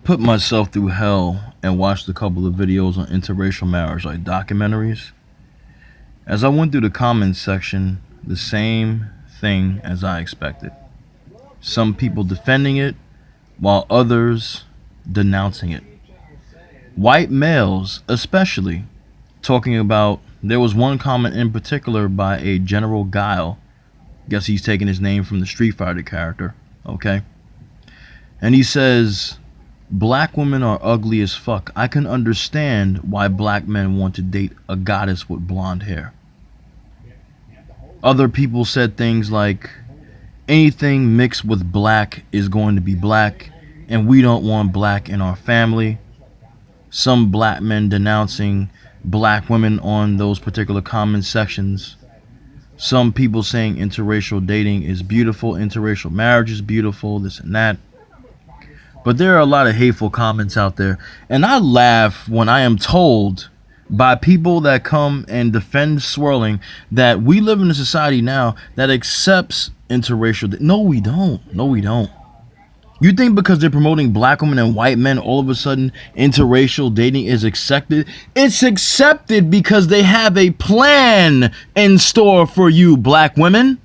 put myself through hell and watched a couple of videos on interracial marriage, like documentaries. As I went through the comments section, the same thing as I expected. Some people defending it, while others denouncing it. White males, especially, talking about. There was one comment in particular by a General Guile. Guess he's taking his name from the Street Fighter character, okay? And he says, black women are ugly as fuck. I can understand why black men want to date a goddess with blonde hair. Other people said things like, anything mixed with black is going to be black, and we don't want black in our family. Some black men denouncing black women on those particular comment sections. Some people saying interracial dating is beautiful, interracial marriage is beautiful, this and that. But there are a lot of hateful comments out there, and I laugh when I am told by people that come and defend Swirling that we live in a society now that accepts interracial. No, we don't. No, we don't. You think because they're promoting black women and white men, all of a sudden interracial dating is accepted? It's accepted because they have a plan in store for you, black women,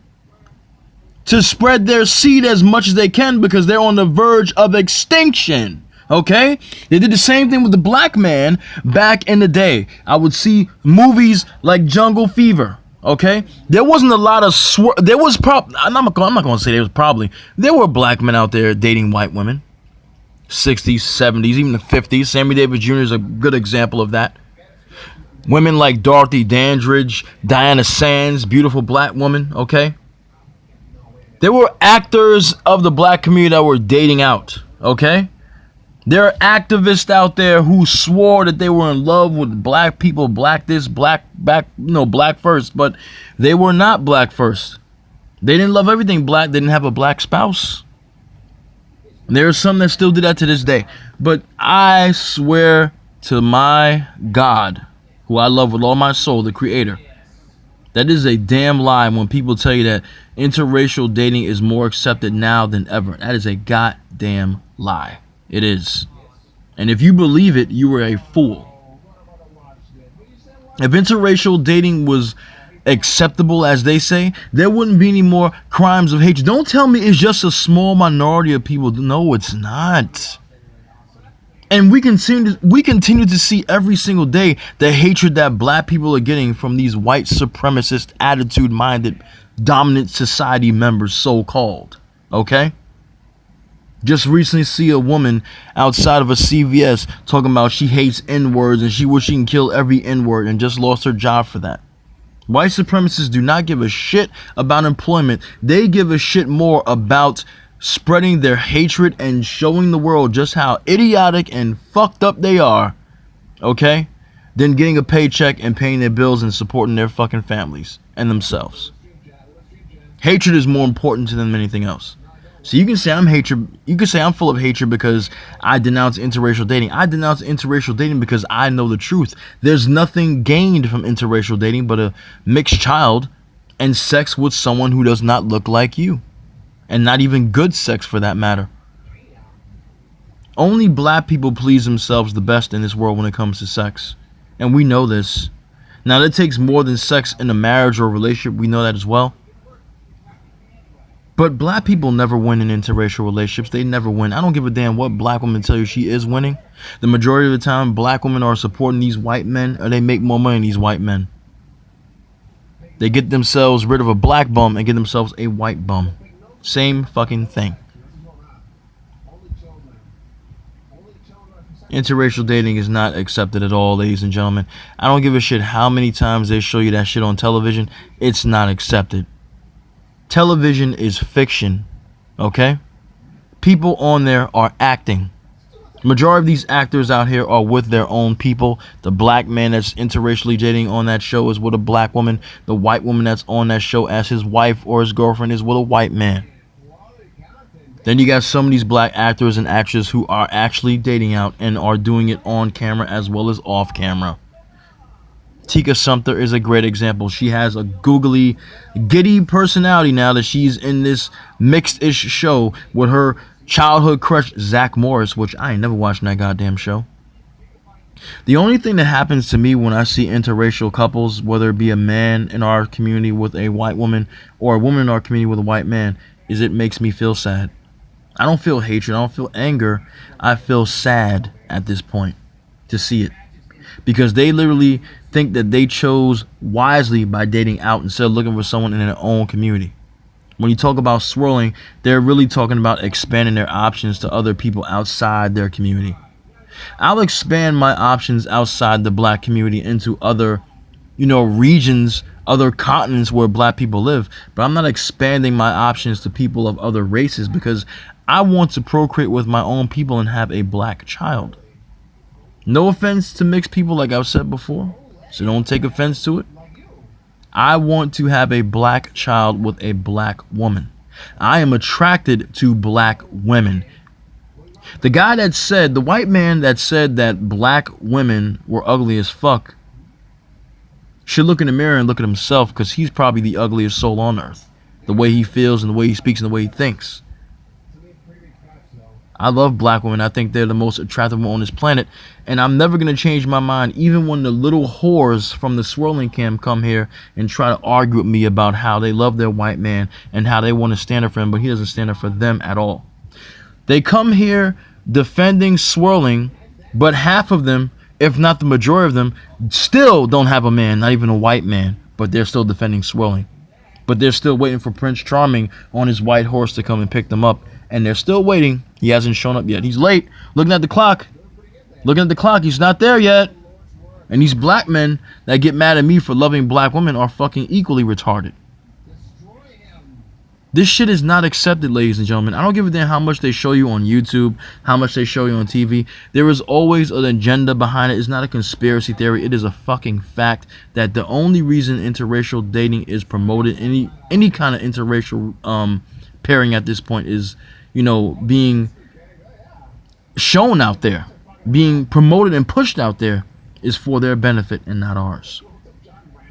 to spread their seed as much as they can because they're on the verge of extinction. Okay? They did the same thing with the black man back in the day. I would see movies like Jungle Fever. Okay, there wasn't a lot of there was I'm not going to say there was probably. There were black men out there dating white women. 60s, 70s, even the 50s. Sammy Davis Jr. is a good example of that. Women like Dorothy Dandridge, Diana Sands, beautiful black woman, okay? There were actors of the black community that were dating out, okay? There are activists out there who swore that they were in love with black people, black this, black back, black first, but they were not black first. They didn't love everything black. They didn't have a black spouse. There are some that still do that to this day. But I swear to my God, who I love with all my soul, the Creator, that is a damn lie when people tell you that interracial dating is more accepted now than ever. That is a goddamn lie. It is. And if you believe it, you are a fool. If interracial dating was acceptable, as they say, there wouldn't be any more crimes of hatred. Don't tell me it's just a small minority of people. No, it's not. And we continue to see every single day the hatred that black people are getting from these white supremacist, attitude-minded, dominant society members, so-called. Okay? Just recently see a woman outside of a CVS talking about she hates N-words and she wishes she can kill every N-word and just lost her job for that. White supremacists do not give a shit about employment. They give a shit more about spreading their hatred and showing the world just how idiotic and fucked up they are, okay, than getting a paycheck and paying their bills and supporting their fucking families and themselves. Hatred is more important to them than anything else. So you can say I'm hatred. You can say I'm full of hatred because I denounce interracial dating. I denounce interracial dating because I know the truth. There's nothing gained from interracial dating but a mixed child and sex with someone who does not look like you. And not even good sex for that matter. Only black people please themselves the best in this world when it comes to sex. And we know this. Now that takes more than sex in a marriage or a relationship. We know that as well. But black people never win in interracial relationships. They never win. I don't give a damn what black woman tell you she is winning. The majority of the time, black women are supporting these white men, or they make more money than these white men. They get themselves rid of a black bum and get themselves a white bum. Same fucking thing. Interracial dating is not accepted at all, ladies and gentlemen. I don't give a shit how many times they show you that shit on television. It's not accepted. Television is fiction, okay? People on there are acting. Majority of these actors out here are with their own people. The black man that's interracially dating on that show is with a black woman. The white woman that's on that show as his wife or his girlfriend is with a white man. Then you got some of these black actors and actresses who are actually dating out and are doing it on camera as well as off camera. Tika Sumpter is a great example. She has a googly, giddy personality now that she's in this mixed-ish show with her Childhood crush Zach Morris, which I ain't never watching that goddamn show. The only thing that happens to me when I see interracial couples, whether it be a man in our community with a white woman or a woman in our community with a white man, is it makes me feel sad. I don't feel hatred. I don't feel anger. I feel sad at this point to see it. Because they literally think that they chose wisely by dating out instead of looking for someone in their own community. When you talk about swirling, they're really talking about expanding their options to other people outside their community. I'll expand my options outside the black community into other, regions, other continents where black people live, but I'm not expanding my options to people of other races because I want to procreate with my own people and have a black child. No offense to mixed people, like I've said before, so don't take offense to it. I want to have a black child with a black woman. I am attracted to black women. The guy that said, the white man that said that black women were ugly as fuck, should look in the mirror and look at himself, because he's probably the ugliest soul on earth. The way he feels and the way he speaks and the way he thinks. I love black women. I think they're the most attractive women on this planet. And I'm never going to change my mind, even when the little whores from the swirling camp come here and try to argue with me about how they love their white man and how they want to stand up for him, but he doesn't stand up for them at all. They come here defending swirling, but half of them, if not the majority of them, still don't have a man, not even a white man, but they're still defending swirling. But they're still waiting for Prince Charming on his white horse to come and pick them up. And they're still waiting. He hasn't shown up yet. He's late. Looking at the clock. He's not there yet. And these black men that get mad at me for loving black women are fucking equally retarded. This shit is not accepted, ladies and gentlemen. I don't give a damn how much they show you on YouTube, how much they show you on TV. There is always an agenda behind it. It's not a conspiracy theory. It is a fucking fact that the only reason interracial dating is promoted, any kind of interracial pairing at this point, is, being shown out there, being promoted and pushed out there, is for their benefit and not ours.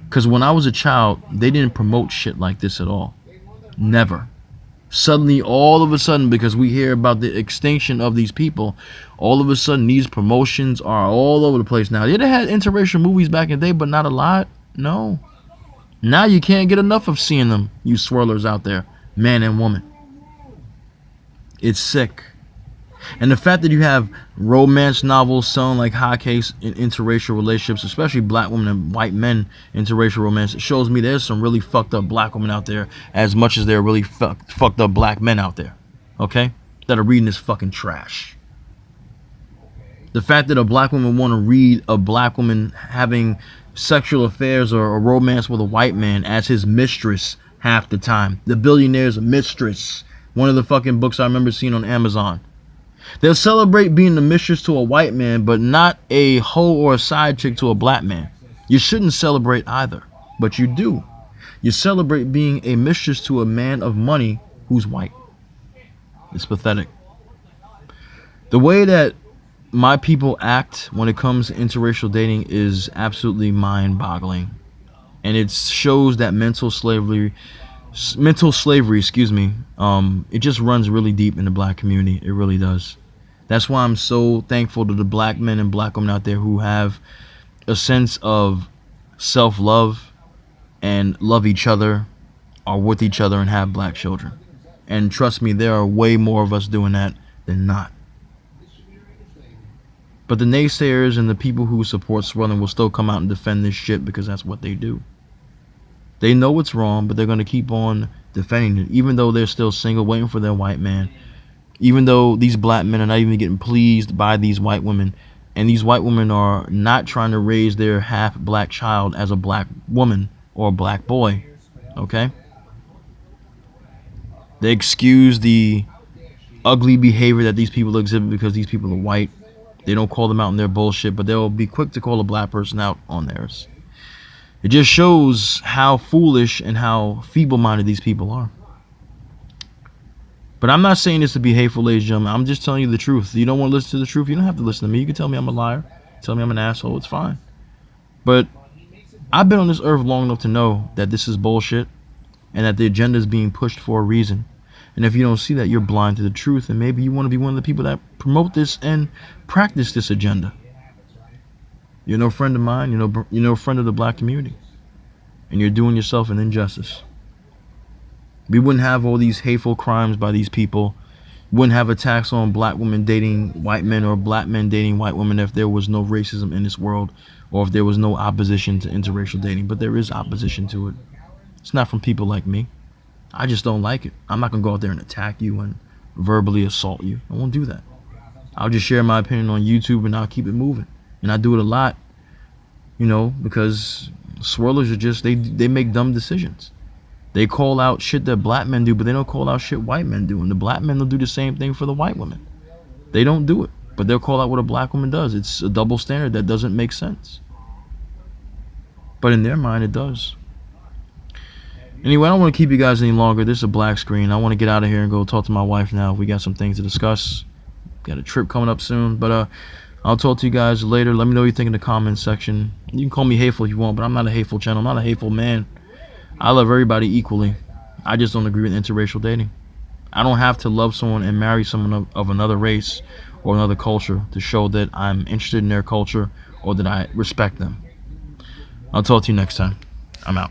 Because when I was a child, they didn't promote shit like this at all. Never. Suddenly, all of a sudden, because we hear about the extinction of these people, all of a sudden these promotions are all over the place now. They had interracial movies back in the day, but not a lot. No. Now you can't get enough of seeing them, you swirlers out there, man and woman. It's sick. And the fact that you have romance novels selling like hotcakes in interracial relationships, especially black women and white men interracial romance, it shows me there's some really fucked up black women out there as much as there are really fucked up black men out there, okay, that are reading this fucking trash. The fact that a black woman want to read a black woman having sexual affairs or a romance with a white man as his mistress half the time. The Billionaire's Mistress, one of the fucking books I remember seeing on Amazon. They'll celebrate being the mistress to a white man, but not a hoe or a side chick to a black man. You shouldn't celebrate either, but you do. You celebrate being a mistress to a man of money who's white. It's pathetic. The way that my people act when it comes to interracial dating is absolutely mind-boggling. And it shows that mental slavery, it just runs really deep in the black community. It really does. That's why I'm so thankful to the black men and black women out there who have a sense of self-love and love each other, are with each other, and have black children. And trust me, there are way more of us doing that than not. But the naysayers and the people who support swirling will still come out and defend this shit because that's what they do. They know it's wrong, but they're going to keep on defending it, even though they're still single, waiting for their white man. Even though these black men are not even getting pleased by these white women. And these white women are not trying to raise their half-black child as a black woman or a black boy. Okay? They excuse the ugly behavior that these people exhibit because these people are white. They don't call them out on their bullshit, but they'll be quick to call a black person out on theirs. It just shows how foolish and how feeble-minded these people are. But I'm not saying this to be hateful, ladies and gentlemen. I'm just telling you the truth. You don't want to listen to the truth? You don't have to listen to me. You can tell me I'm a liar. Tell me I'm an asshole. It's fine. But I've been on this earth long enough to know that this is bullshit and that the agenda is being pushed for a reason. And if you don't see that, you're blind to the truth, and maybe you want to be one of the people that promote this and practice this agenda. You're no friend of mine. You're no friend of the black community, and you're doing yourself an injustice. We wouldn't have all these hateful crimes by these people. Wouldn't have attacks on black women dating white men or black men dating white women if there was no racism in this world, or if there was no opposition to interracial dating. But there is opposition to it. It's not from people like me. I just don't like it. I'm not going to go out there and attack you and verbally assault you. I won't do that. I'll just share my opinion on YouTube, and I'll keep it moving. And I do it a lot, because swirlers are just, they make dumb decisions. They call out shit that black men do, but they don't call out shit white men do. And the black men will do the same thing for the white women. They don't do it, but they'll call out what a black woman does. It's a double standard that doesn't make sense. But in their mind, it does. Anyway, I don't want to keep you guys any longer. This is a black screen. I want to get out of here and go talk to my wife now. We got some things to discuss. Got a trip coming up soon. But I'll talk to you guys later. Let me know what you think in the comments section. You can call me hateful if you want, but I'm not a hateful channel. I'm not a hateful man. I love everybody equally. I just don't agree with interracial dating. I don't have to love someone and marry someone of another race or another culture to show that I'm interested in their culture or that I respect them. I'll talk to you next time. I'm out.